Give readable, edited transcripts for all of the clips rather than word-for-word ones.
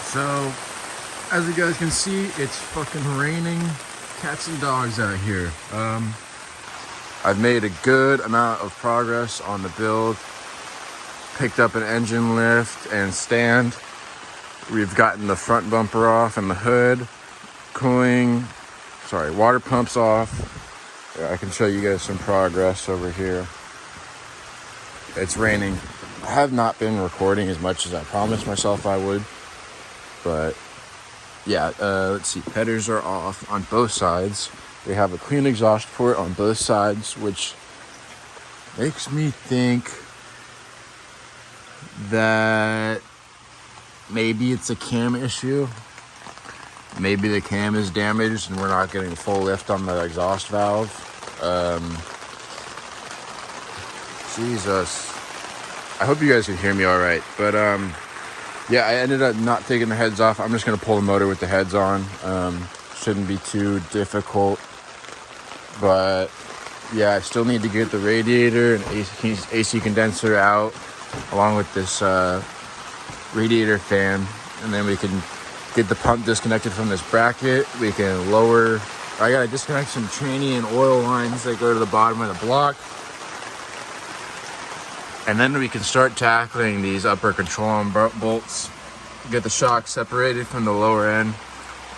So, as you guys can see, it's fucking raining cats and dogs out here. I've made a good amount of progress on the build. Picked up an engine lift and stand. We've gotten the front bumper off and the hood. Water pumps off. I can show you guys some progress over here. It's raining. I have not been recording as much as I promised myself I would. But yeah, let's see. Headers are off on both sides. They have a clean exhaust port on both sides, which makes me think that maybe it's a cam issue. Maybe the cam is damaged and we're not getting full lift on the exhaust valve. Jesus. I hope you guys can hear me all right. But yeah, I ended up not taking the heads off. I'm just going to pull the motor with the heads on. Shouldn't be too difficult. But yeah, I still need to get the radiator and AC condenser out, along with this radiator fan. And then we can get the pump disconnected from this bracket. We can lower. I got to disconnect some tranny and oil lines that go to the bottom of the block. And then we can start tackling these upper control arm bolts, get the shock separated from the lower end.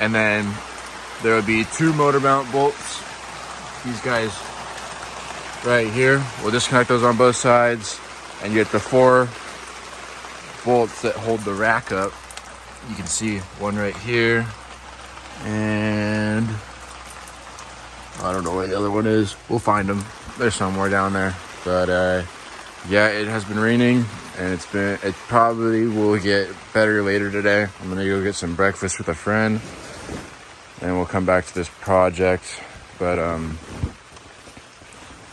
And then there will be two motor mount bolts. These guys right here. We'll disconnect those on both sides and get the 4 bolts that hold the rack up. You can see one right here. And I don't know where the other one is. We'll find them. They're somewhere down there. But yeah, it has been raining, and it probably will get better later today. I'm gonna go get some breakfast with a friend, and we'll come back to this project. But oh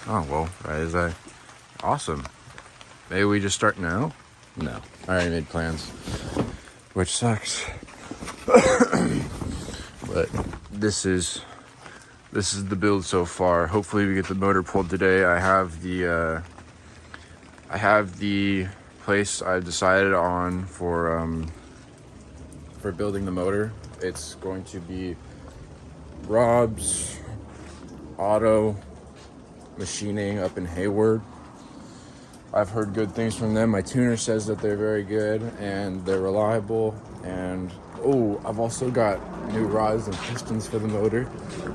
well, that is awesome. Maybe we just start now? No, I already made plans, which sucks. But this is the build so far. Hopefully we get the motor pulled today. I have the place I've decided on for building the motor. It's going to be Rob's Auto Machining up in Hayward. I've heard good things from them. My tuner says that they're very good and they're reliable. And I've also got new rods and pistons for the motor.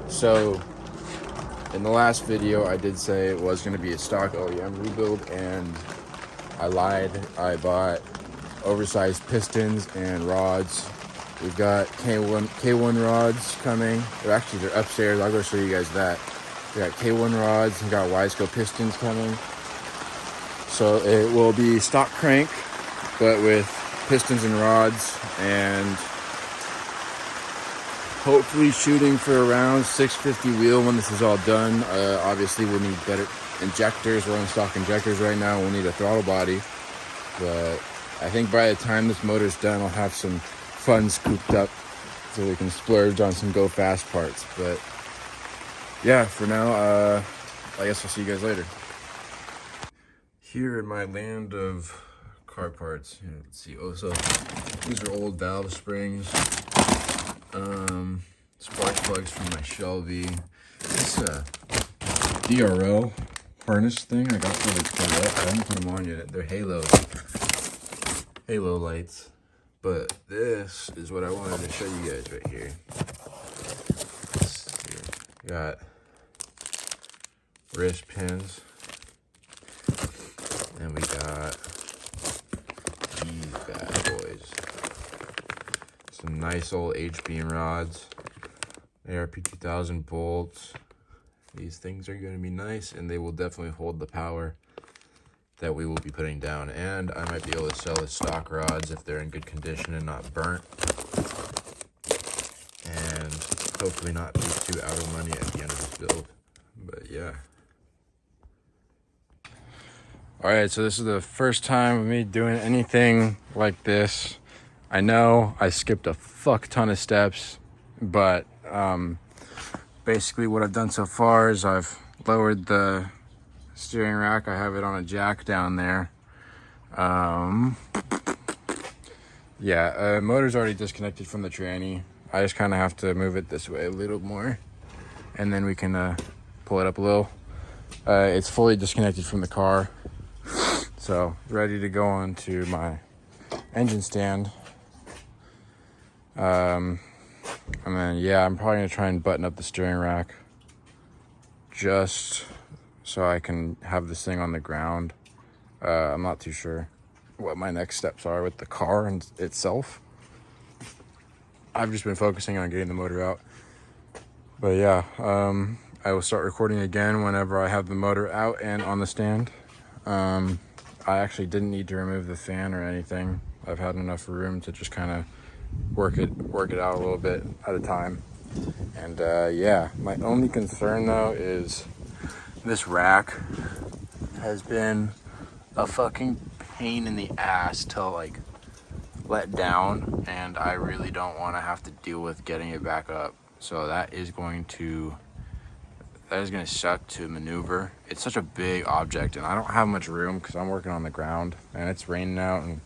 So in the last video, I did say it was going to be a stock OEM rebuild, and I lied. I bought oversized pistons and rods. We've got K1 rods coming. They're upstairs. I'll go show you guys that. We got K1 rods and got Wiseco pistons coming. So it will be stock crank, but with pistons and rods, and hopefully shooting for around 650 wheel when this is all done. Obviously we'll need better injectors. We're on stock injectors right now. We'll need a throttle body, but I think by the time this motor's done, I'll have some funds cooped up so we can splurge on some go fast parts. But yeah, for now, I guess I'll see you guys later. Here in my land of car parts, let's see. So these are old valve springs. Spark plugs from my Shelby. This DRL harness thing I got for the Corvette. I haven't put them on yet. They're halo lights. But this is what I wanted to show you guys right here. Got wrist pins. And we got these bad boys. Some nice old H-beam rods. ARP 2000 bolts. These things are going to be nice, and they will definitely hold the power that we will be putting down. And I might be able to sell the stock rods if they're in good condition and not burnt. And hopefully not be too out of money at the end of this build. But yeah. Alright, so this is the first time of me doing anything like this. I know I skipped a fuck ton of steps, but basically what I've done so far is I've lowered the steering rack. I have it on a jack down there. Yeah, motor's already disconnected from the tranny. I just kind of have to move it this way a little more, and then we can pull it up a little. It's fully disconnected from the car, so ready to go on to my engine stand. And then, yeah, I'm probably gonna try and button up the steering rack just so I can have this thing on the ground. I'm not too sure what my next steps are with the car and itself. I've just been focusing on getting the motor out. But yeah, I will start recording again whenever I have the motor out and on the stand. I actually didn't need to remove the fan or anything. I've had enough room to just kind of work it out a little bit at a time. And yeah, my only concern though is this rack has been a fucking pain in the ass to like let down, and I really don't want to have to deal with getting it back up. So that is going to suck to maneuver. It's such a big object and I don't have much room because I'm working on the ground and it's raining out and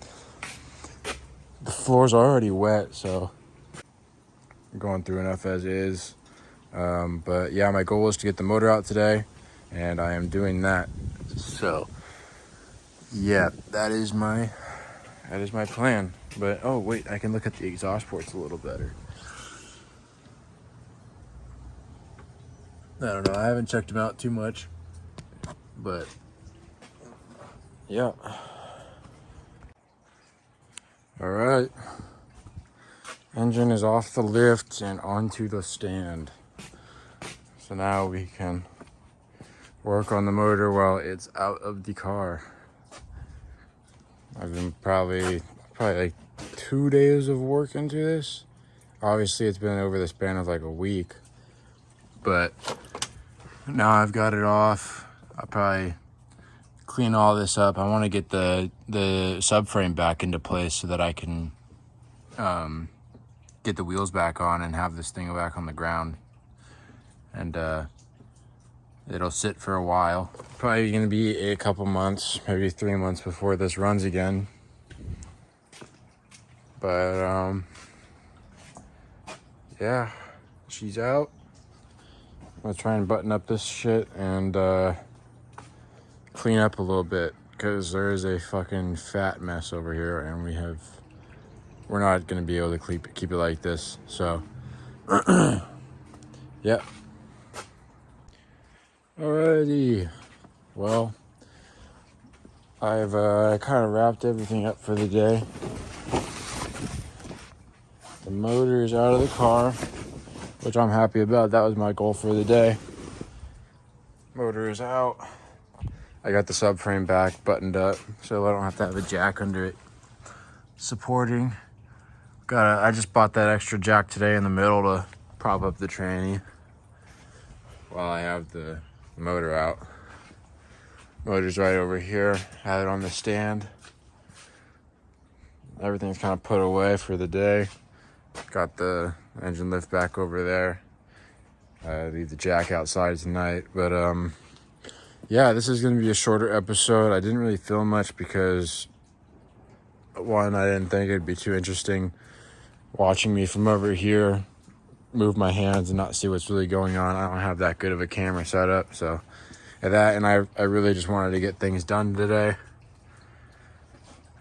the floor's already wet, so I'm going through enough as is. But yeah, my goal is to get the motor out today, and I am doing that. So yeah, that is my plan. But oh wait, I can look at the exhaust ports a little better. I don't know, I haven't checked them out too much, but yeah. All right, engine is off the lift and onto the stand. So now we can work on the motor while it's out of the car. I've been probably like 2 days of work into this. Obviously it's been over the span of like a week, but now I've got it off. I'll probably clean all this up. I want to get the subframe back into place so that I can get the wheels back on and have this thing back on the ground. And it'll sit for a while. Probably gonna be a couple months, maybe 3 months before this runs again. But yeah, she's out. I'm gonna try and button up this shit and clean up a little bit, because there is a fucking fat mess over here and we're not gonna be able to keep it like this. So yeah. Alrighty, well, I've kind of wrapped everything up for the day. The motor is out of the car, which I'm happy about. That was my goal for the day. Motor is out. I got the subframe back buttoned up, so I don't have to have a jack under it supporting. I just bought that extra jack today in the middle to prop up the tranny while I have the motor out. Motor's right over here. Had it on the stand. Everything's kind of put away for the day. Got the engine lift back over there. Leave the jack outside tonight. But yeah, this is going to be a shorter episode. I didn't really film much because, one, I didn't think it'd be too interesting watching me from over here move my hands and not see what's really going on. I don't have that good of a camera setup, so and I really just wanted to get things done today.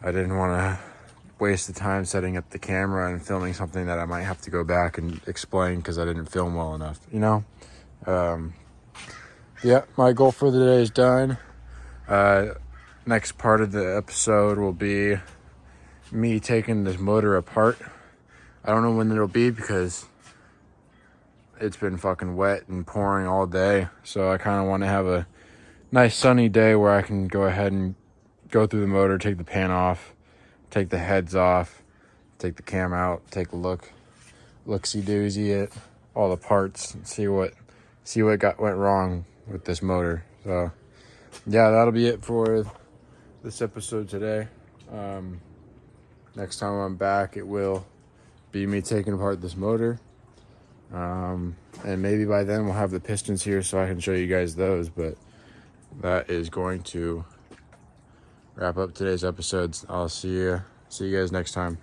I didn't want to waste the time setting up the camera and filming something that I might have to go back and explain because I didn't film well enough, you know? Yeah, my goal for the day is done. Next part of the episode will be me taking this motor apart. I don't know when it'll be because it's been fucking wet and pouring all day. So I kind of want to have a nice sunny day where I can go ahead and go through the motor, take the pan off, take the heads off, take the cam out, take a look-see-doozy at all the parts and see what went wrong with this motor. So yeah, that'll be it for this episode today. Next time I'm back, it will be me taking apart this motor. And maybe by then we'll have the pistons here so I can show you guys those, but that is going to wrap up today's episodes. I'll see you guys next time.